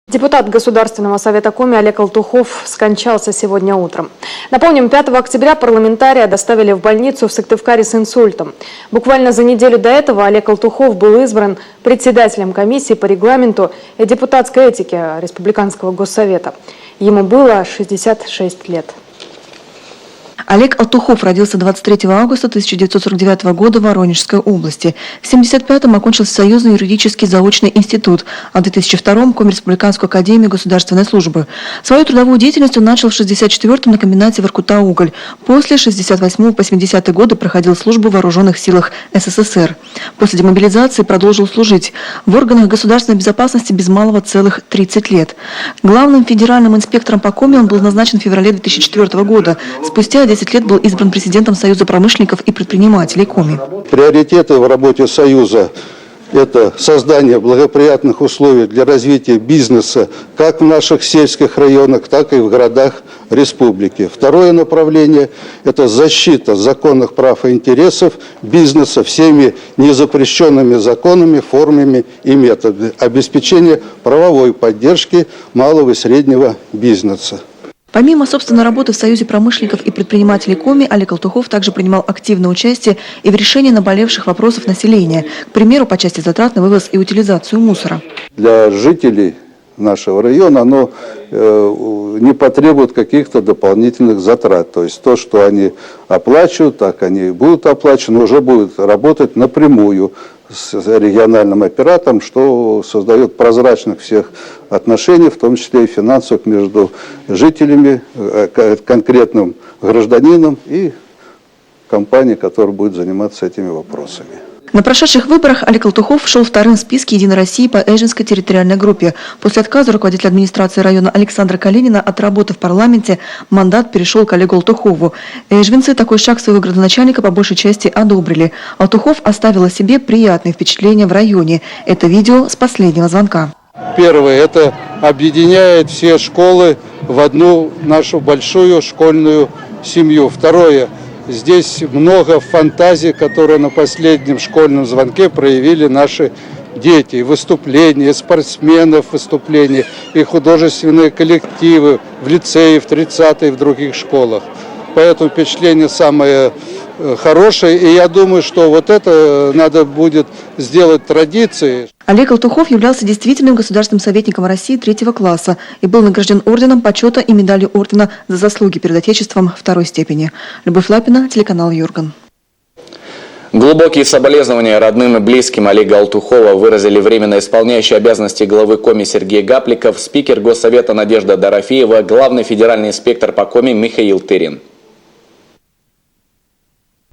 Депутат Государственного совета Коми Олег Алтухов скончался сегодня утром. Напомним, 5 октября парламентария доставили в больницу в Сыктывкаре с инсультом. Буквально за неделю до этого Олег Алтухов был избран председателем комиссии по регламенту и депутатской этике Республиканского госсовета. Ему было 66 лет. Олег Алтухов родился 23 августа 1949 года в Воронежской области. В 1975-м окончил Союзный юридический заочный институт, а в 2002-м – Комреспубликанскую академию государственной службы. Свою трудовую деятельность он начал в 1964-м на комбинате «Воркута-Уголь». После 1968 по 80-е годы проходил службу в вооруженных силах СССР. После демобилизации продолжил служить в органах государственной безопасности без малого целых 30 лет. Главным федеральным инспектором по Коми он был назначен в феврале 2004 года. Спустя 10 лет был избран президентом Союза промышленников и предпринимателей Коми. Приоритеты в работе Союза – это создание благоприятных условий для развития бизнеса как в наших сельских районах, так и в городах республики. Второе направление – это защита законных прав и интересов бизнеса всеми незапрещенными законами, формами и методами. Обеспечение правовой поддержки малого и среднего бизнеса. Помимо собственной работы в Союзе промышленников и предпринимателей Коми, Олег Алтухов также принимал активное участие и в решении наболевших вопросов населения, к примеру, по части затрат на вывоз и утилизацию мусора. Для жителей нашего района оно не потребует каких-то дополнительных затрат. То есть то, что они оплачивают, так они и будут оплачены, уже будут работать напрямую с региональным оператором, что создает прозрачных всех отношений, в том числе и финансовых, между жителями, конкретным гражданином и компанией, которая будет заниматься этими вопросами. На прошедших выборах Олег Алтухов шел вторым в списке «Единой России» по Эжинской территориальной группе. После отказа руководителя администрации района Александра Калинина от работы в парламенте мандат перешел к Олегу Алтухову. Эжвинцы такой шаг своего градоначальника по большей части одобрили. Алтухов оставил о себе приятные впечатления в районе. Это видео с последнего звонка. Первое – это объединяет все школы в одну нашу большую школьную семью. Второе – здесь много фантазий, которые на последнем школьном звонке проявили наши дети. И выступления, и спортсменов выступления, и художественные коллективы в лицее, в 30-е, в других школах. Поэтому впечатление самое хорошее. И я думаю, что вот это надо будет сделать традицией. Олег Алтухов являлся действительным государственным советником России 3-го класса и был награжден орденом почета и медалью ордена за заслуги перед Отечеством 2-й степени. Любовь Лапина, телеканал Юрган. Глубокие соболезнования родным и близким Олега Алтухова выразили временно исполняющий обязанности главы Коми Сергей Гапликов, спикер Госсовета Надежда Дорофеева, главный федеральный инспектор по Коми Михаил Тырин.